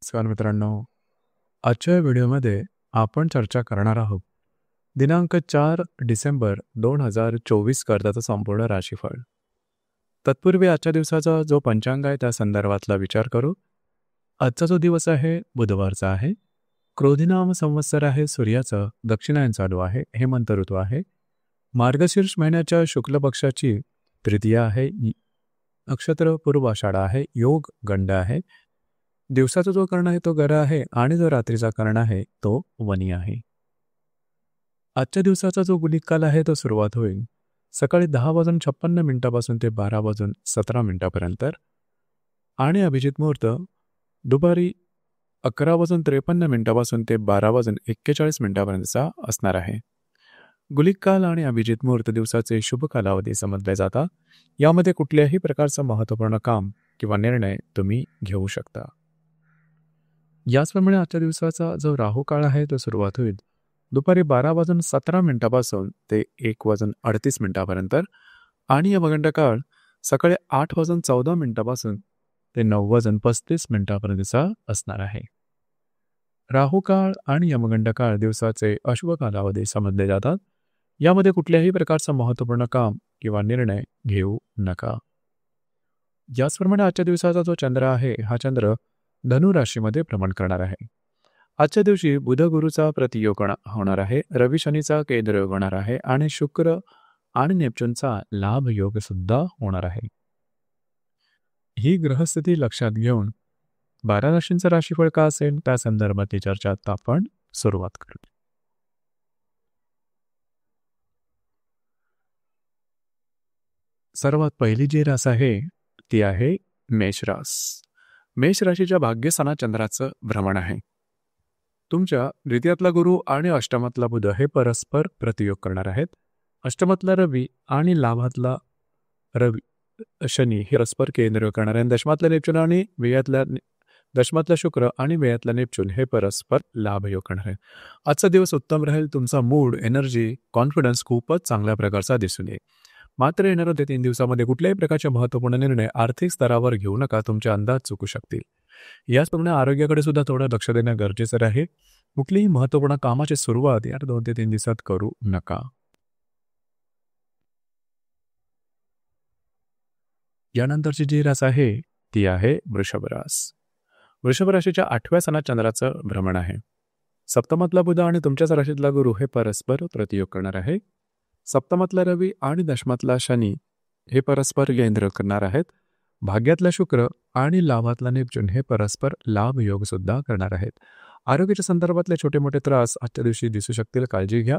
नमस्कार मित्रांनो. आजच्या व्हिडिओमध्ये आपण चर्चा करणार आहोत दिनांक 4 डिसेंबर 2024 करताचं संपूर्ण राशीफळ. तत्पूर्वी आजच्या दिवसाचा जो पंचांग आहे त्या संदर्भातला विचार करू. आजचा जो दिवस आहे बुधवारचा आहे. क्रोधिनाम संवत्सर आहे, सूर्याचं दक्षिणायन चालू आहे, हेमंत ऋतू आहे. मार्गशीर्ष महिन्याच्या शुक्ल पक्षाची तृतीया आहे. नक्षत्र पूर्व आषाढ आहे. योग गंड आहे. दिवसाचा जो कर्ण आहे तो गर आहे आणि जो रात्रीचा कर्ण आहे तो वनी आहे. आजच्या दिवसाचा जो गुलिक काल आहे तो सुरुवात होईल सकाळी 10:56 ते 12:17 आणि अभिजित मुहूर्त दुपारी 11:53 ते 12:41 असणार आहे. गुलिक काल आणि अभिजित मुहूर्त दिवसाचे शुभ कालावधी समजले जातात. यामध्ये कुठल्याही प्रकारचं महत्त्वपूर्ण काम किंवा निर्णय तुम्ही घेऊ शकता. याचप्रमाणे आजच्या दिवसाचा जो राहू काळ आहे तो सुरुवात होईल दुपारी 12:17 ते 1:38 आणि यमगंड काळ सकाळी 8:14 ते 9:35 असणार आहे. राहू काळ आणि यमगंड काळ दिवसाचे अशुभ कालावधी समजले जातात. यामध्ये कुठल्याही प्रकारचं महत्त्वपूर्ण काम किंवा निर्णय घेऊ नका. याचप्रमाणे आजच्या दिवसाचा जो चंद्र आहे हा चंद्र धनु राशीमध्ये भ्रमण करणार आहे. आजच्या दिवशी बुध गुरुचा प्रतियोग होणार आहे, रवी शनीचा केंद्र योग होणार आहे आणि शुक्र आणि नेपच्यूनचा लाभ योग सुद्धा होणार आहे. ही ग्रहस्थिती लक्षात घेऊन 12 राशींचं राशीफळ का असेल त्या संदर्भातली चर्चा आता आपण सुरुवात करू. सर्वात पहिली जी रास आहे ती आहे मेष रास. मेष राशीच्या भाग्यस्थानात चंद्राचं भ्रमण आहे. तुमच्या द्वितीयातला गुरु आणि अष्टमातला बुध हे परस्पर प्रतियोग करणार आहेत. अष्टमातला रवी आणि लाभातला शनी हे परस्पर केंद्र करणार आहे. दशमातला नेपच्यून आणि दशमातला शुक्र आणि व्ययातला नेपच्यून हे परस्पर लाभयोग करणार आहे. आजचा दिवस उत्तम राहील. तुमचा मूड, एनर्जी, कॉन्फिडन्स खूपच चांगल्या प्रकारचा दिसून येईल. मात्र येणाऱ्या 3 दिवसामध्ये कुठल्याही प्रकारचे महत्त्वपूर्ण निर्णय आर्थिक स्तरावर घेऊ नका. तुमचे अंदाज चुकू शकतील. याचप्रमाणे आरोग्याकडे सुद्धा थोडं लक्ष देणं गरजेचं आहे. कुठलीही महत्त्वपूर्ण कामाची सुरुवात या 2 ते 3 दिवसात करू नका. यानंतरची जी रास आहे ती आहे वृषभ रास. वृषभ राशीच्या 8व्या स्थानात चंद्राचं भ्रमण आहे. सप्तमातला बुध आणि तुमच्याच राशीतला गुरु हे परस्पर प्रतियोग करणार आहे. सप्तमातला रवी आणि दशमातला शनी हे परस्पर केंद्र करणार आहेत. भाग्यातला शुक्र आणि लाभातला नेपच्यून हे परस्पर लाभ योग सुद्धा करणार आहेत. आरोग्याच्या संदर्भातले छोटे मोठे त्रास आजच्या दिवशी दिसू शकतील, काळजी घ्या.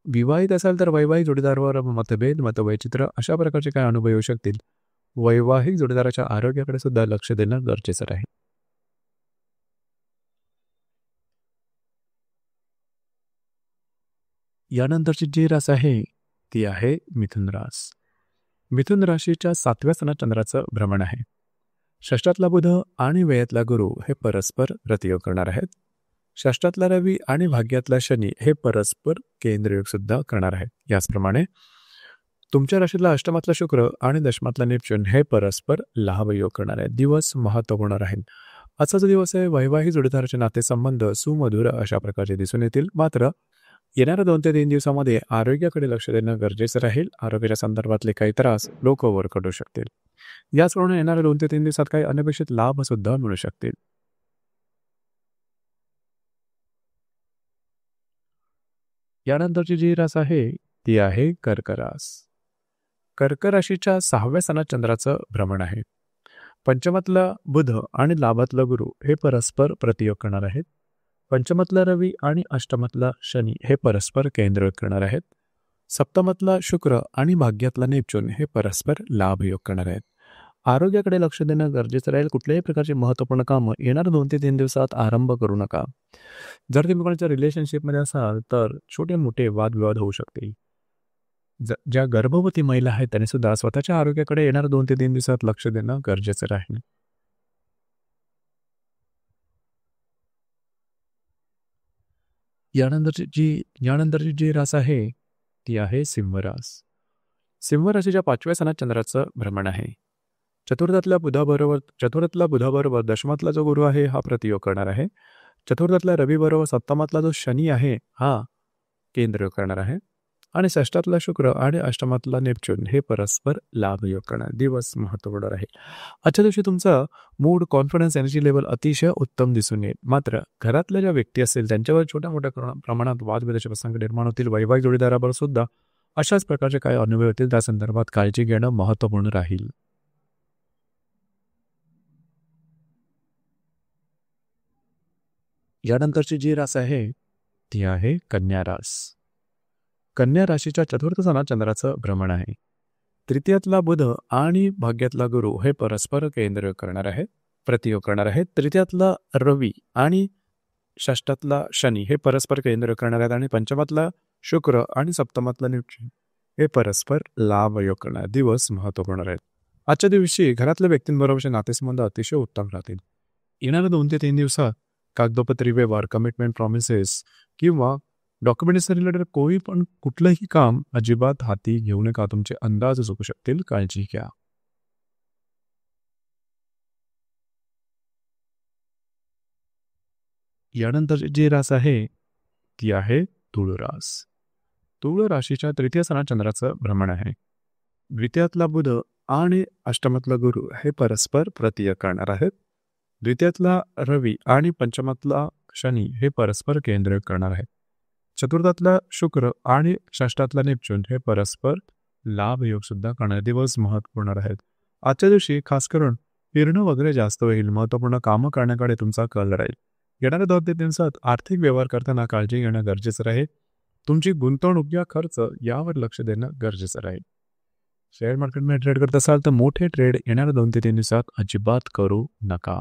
विवाहित असाल तर वैवाहिक जोडीदारावर मतभेद, मतवैचित्र अशा प्रकारचे काय अनुभव येऊ शकतील. वैवाहिक जोडीदाराच्या आरोग्याकडे सुद्धा लक्ष देणं गरजेचं राहील. यानंतरची जी रास आहे ती आहे मिथुन रास. मिथुन राशीच्या 7व्या स्थानात चंद्राचं भ्रमण आहे. षष्ठातला बुध आणि व्ययातला गुरु हे परस्पर प्रतियोग करणार आहेत. षष्ठातला रवी आणि भाग्यातला शनी हे परस्पर केंद्रयोग सुद्धा करणार आहेत. याचप्रमाणे तुमच्या राशीतला अष्टमातला शुक्र आणि दशमातला नेपच्यून हे परस्पर लाभयोग करणार आहेत. दिवस महत्त्वपूर्ण राहील. आजचा जो दिवस आहे वैवाहिक जोडीदाराचे नातेसंबंध सुमधुर अशा प्रकारचे दिसून येतील. मात्र येणाऱ्या 2 ते 3 दिवसामध्ये आरोग्याकडे लक्ष देणं गरजेचं राहील. आरोग्याच्या संदर्भातले काही त्रास लोक ओव्हरकटू शकतील. याचप्रमाणे येणाऱ्या 2 ते 3 दिवसात काही अनपेक्षित लाभ सुद्धा मिळू शकतील. यानंतरची जी रास आहे ती आहे कर्क रास. कर्क राशीच्या 6व्या स्थानात चंद्राचं भ्रमण आहे. पंचमातला बुध आणि लाभातला गुरु हे परस्पर प्रतियोग करणार आहेत. पंचमातला रवी आणि अष्टमातला शनी हे परस्पर केंद्र करणार आहेत. सप्तमातला शुक्र आणि भाग्यातला नेपच्यून हे परस्पर लाभयोग करणार आहेत. आरोग्याकडे लक्ष देणं गरजेचं राहील. कुठल्याही प्रकारची महत्त्वपूर्ण कामं येणाऱ्या 2 ते 3 दिवसात आरंभ करू नका. जर तुम्ही कोणाच्या रिलेशनशिपमध्ये असाल तर छोटे मोठे वादविवाद होऊ शकतील. ज्या गर्भवती महिला आहेत त्यांनी सुद्धा स्वतःच्या आरोग्याकडे येणाऱ्या 2 ते 3 दिवसात लक्ष देणं गरजेचं राहील. यानंतरची जी रास आहे ती आहे सिंह रास. सिंह राशीच्या 5व्या स्थानात चंद्राचं भ्रमण आहे. चतुर्थातल्या बुधाबरोबर दशमातला जो गुरु आहे हा प्रतियोग करणार आहे. चतुर्थातल्या रवी बरोबर सप्तमातला जो शनी आहे हा केंद्रयोग करणार आहे. आणि षष्ठातला शुक्र आणि अष्टमातला नेपच्यून हे परस्पर लाभयोग करणार. दिवस महत्त्वपूर्ण राहील. आजच्या दिवशी तुमचा मूड, कॉन्फिडन्स, एनर्जी लेवल अतिशय उत्तम दिसून येईल. मात्र घरातल्या ज्या व्यक्ती असतील त्यांच्यावर छोट्या मोठ्या प्रमाणात वादविवादाचे प्रसंग निर्माण होतील. वैवाहिक जोडीदाराबरोबर सुद्धा अशाच प्रकारचे काही अनुभव होतील. त्या संदर्भात काळजी घेणं महत्त्वपूर्ण राहील. यानंतरची जी रास आहे ती आहे कन्या रास. कन्या राशीच्या चतुर्थ स्थानात चंद्राचं भ्रमण आहे. तृतीयातला बुध आणि भाग्यातला गुरु हे परस्पर केंद्र करणार आहेत, प्रतियोग करणार आहेत. तृतीयातला रवी आणि षष्ठातला शनी हे परस्पर केंद्र करणार आहेत आणि पंचमातला शुक्र आणि सप्तमातला नेपच्यून हे परस्पर लाभयोग करणार. दिवस महत्त्वपूर्ण आहेत. आजच्या दिवशी घरातल्या व्यक्तींबरोबरचे नातेसंबंध अतिशय उत्तम राहतील. येणाऱ्या 2 ते 3 दिवसात कागदोपत्री व्यवहार, कमिटमेंट, प्रॉमिसेस किंवा डॉक्युमेंट्स रिलेटेड कुठलंही काम अजिबात हाती घेऊ नका. तुमचे अंदाज चुकू शकतील. काळजी घ्या. यानंतर जी रास आहे ती आहे तुळ रास. तुळ राशीच्या तृतीय स्थानात चंद्राचं भ्रमण आहे. द्वितीयातला बुध आणि अष्टमातला गुरु हे परस्पर प्रतियोग करणार आहेत. द्वितीयातला रवी आणि पंचमातला शनी हे परस्पर केंद्र करणार आहेत. चतुर्थातला शुक्र आणि षष्ठातला नेपच्यून हे परस्पर लाभयोग सुद्धा करणार. दिवस महत्त्वपूर्ण आहेत. आजच्या दिवशी खास करून फिरणं वगैरे जास्त होईल. महत्त्वपूर्ण कामं करण्याकडे तुमचा कल राहील. येणाऱ्या 2 ते 3 दिवसात आर्थिक व्यवहार करताना काळजी घेणं गरजेचं राहील. तुमची गुंतवणूक या खर्च यावर लक्ष देणं गरजेचं राहील. शेअर मार्केटमध्ये ट्रेड करत असाल तर मोठे ट्रेड येणाऱ्या 2 ते 3 दिवसात अजिबात करू नका.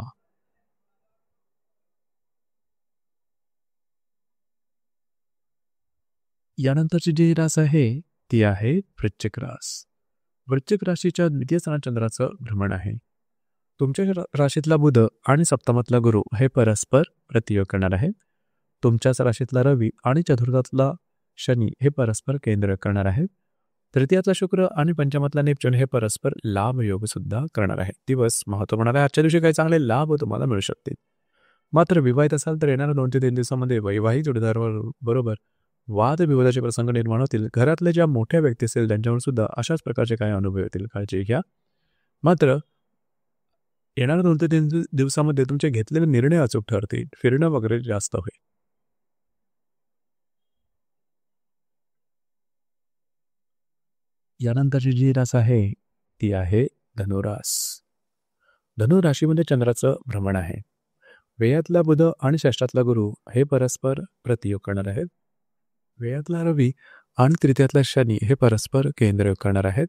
यानंतरची जी रास आहे ती आहे वृश्चिक रास. वृश्चिक राशीच्या द्वितीय स्थानात चंद्राचं भ्रमण आहे. तुमच्या राशीतला बुध आणि सप्तमातला गुरु हे परस्पर प्रतियोग करणार आहेत. तुमच्याच राशीतला रवी आणि चतुर्थातला शनी हे परस्पर केंद्र करणार आहेत. तृतीयातला शुक्र आणि पंचमातला नेपच्यून हे परस्पर लाभयोग सुद्धा करणार आहेत. दिवस महत्त्वपूर्ण आहे. आजच्या दिवशी काही चांगले लाभ तुम्हाला मिळू शकतील. मात्र विवाहित असाल तर येणाऱ्या 2 ते 3 दिवसामध्ये वैवाहिक जोडीदाराबरोबर वादविवादाचे प्रसंग निर्माण होतील. घरातले ज्या मोठ्या व्यक्ती असतील त्यांच्यावर सुद्धा अशाच प्रकारचे काही अनुभव येतील. काळजी घ्या. मात्र येणाऱ्या 2 ते 3 दिवसामध्ये तुमचे घेतलेले निर्णय अचूक ठरतील. फिरणं वगैरे जास्त होईल. यानंतरची जी रास आहे ती आहे धनुरास. धनुराशीमध्ये चंद्राचं भ्रमण आहे. व्ययातला बुध आणि षष्ठातला गुरु हे परस्पर प्रतियोग करणार आहेत. व्ययातला रवी आणि तृतीयातला शनी हे परस्पर केंद्रयोग करणार आहेत.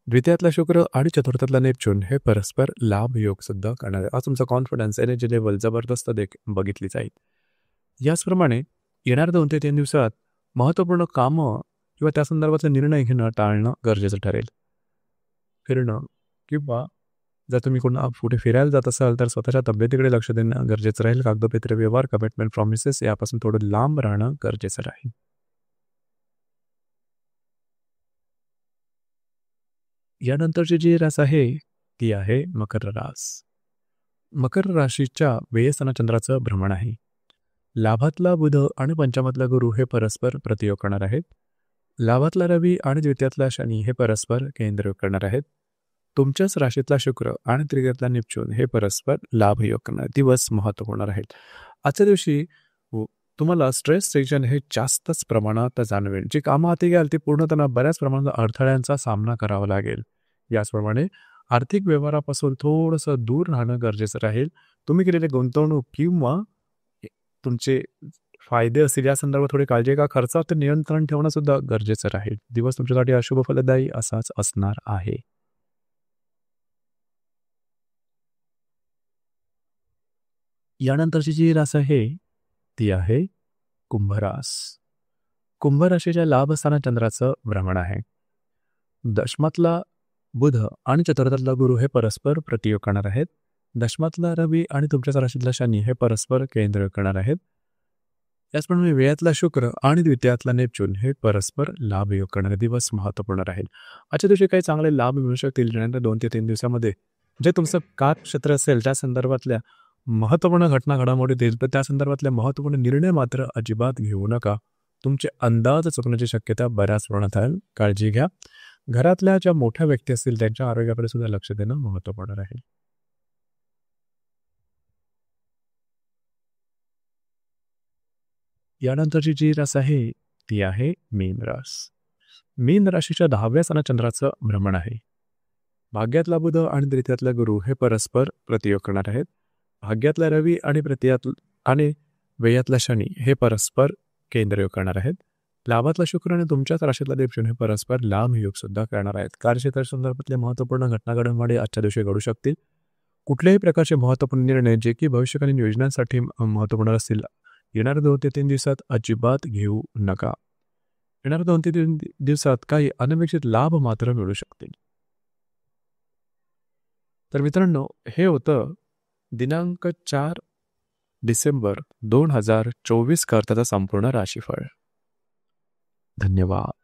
द्वितीयातला शुक्र आणि चतुर्थातला नेपच्यून हे परस्पर लाभयोग सुद्धा करणार आहे. आज तुमचा कॉन्फिडन्स, एनर्जी लेवल जबरदस्त बघितली जाईल. याचप्रमाणे येणाऱ्या 2 ते 3 दिवसात महत्त्वपूर्ण कामं किंवा त्या संदर्भातले निर्णय घेणं टाळणं गरजेचं ठरेल. फिरणं किंवा जर तुम्ही कुठे फिरायला जात असाल तर स्वतःच्या तब्येतीकडे लक्ष देणं गरजेचं राहील. कागदोपत्री व्यवहार, कमिटमेंट, प्रॉमिसेस यापासून थोडं लांब राहणं गरजेचं राहील. यानंतरची जी रास आहे ती आहे मकर रास. मकर राशीच्या व्ययस्थानात चंद्राचं भ्रमण आहे. लाभातला बुध आणि पंचमातला गुरु हे परस्पर प्रतियोग करणार आहेत. लाभातला रवी आणि द्वितीयातला शनी हे परस्पर केंद्रयोग करणार आहेत. तुमच्याच राशीतला शुक्र आणि तृतीयातला नेपच्यून हे परस्पर लाभयोग करणार. दिवस महत्त्वपूर्ण राहील. आजच्या दिवशी तुम्हाला स्ट्रेस, टेन्शन हे जास्तच प्रमाणात जाणवेल. जी कामं हाती घ्याल ती पूर्णतः बऱ्याच प्रमाणात अडथळ्यांचा सामना करावा लागेल. याचप्रमाणे आर्थिक व्यवहारापासून थोडंसं दूर राहणं गरजेचं राहील. तुम्ही केलेले गुंतवणूक किंवा तुमचे फायदे असतील या संदर्भात थोडी काळजी का खर्चावर नियंत्रण ठेवणं सुद्धा गरजेचं राहील. दिवस तुमच्यासाठी अशुभ फलदायी असाच असणार आहे. यानंतरची जी रास आहे ती आहे कुंभरास. कुंभराशीच्या लाभस्थानात चंद्राचं भ्रमण आहे. दशमातला बुध आणि चतुर्थातला गुरु हे परस्पर प्रतियोग करणार आहेत. दशमातला रवी आणि तुमच्याच राशीतला शनी हे परस्पर केंद्र करणार आहेत. त्याचप्रमाणे व्ययातला शुक्र आणि द्वितीयातला नेपच्यून हे परस्पर लाभयोग करणारे. दिवस महत्त्वपूर्ण राहील. आजच्या दिवशी काही चांगले लाभ मिळू शकतील. ज्यानंतर 2 ते 3 दिवसामध्ये जे तुमचं कार्यक्षेत्र असेल त्या संदर्भातल्या महत्त्वपूर्ण घटना घडामोडी देईल, तर त्या संदर्भातले महत्त्वपूर्ण निर्णय मात्र अजिबात घेऊ नका. तुमचे अंदाज चुकण्याची शक्यता बऱ्याच प्रमाणात आहे. काळजी घ्या. घरातल्या ज्या मोठ्या व्यक्ती असतील त्यांच्या आरोग्याकडे सुद्धा लक्ष देणं महत्त्वपूर्ण राहील. यानंतरची जी रास आहे ती आहे मीन रास. मीन राशीच्या 10व्या स्थानात चंद्राचं भ्रमण आहे. भाग्यातला बुध आणि द्वितीयातला गुरु हे परस्पर प्रतियोग करणार आहेत. भाग्यातला रवी आणि आणि व्ययातला शनी हे परस्पर केंद्रयोग करणार आहेत. लाभातला शुक्र आणि तुमच्याच राशीतला देवशून हे परस्पर लांब योग सुद्धा करणार आहेत. कार्यक्षेत्र संदर्भातले महत्त्वपूर्ण घटना घडामोडी आजच्या दिवशी घडू शकतील. कुठल्याही प्रकारचे महत्त्वपूर्ण निर्णय जे की भविष्यकालीन योजनांसाठी महत्त्वपूर्ण असतील, येणाऱ्या 2 ते 3 दिवसात अजिबात घेऊ नका. येणाऱ्या 2 ते 3 दिवसात काही अनपेक्षित लाभ मात्र मिळू शकतील. तर मित्रांनो, हे होतं दिनांक 4 डिसेंबर 2024 करताचा संपूर्ण राशीफळ. धन्यवाद.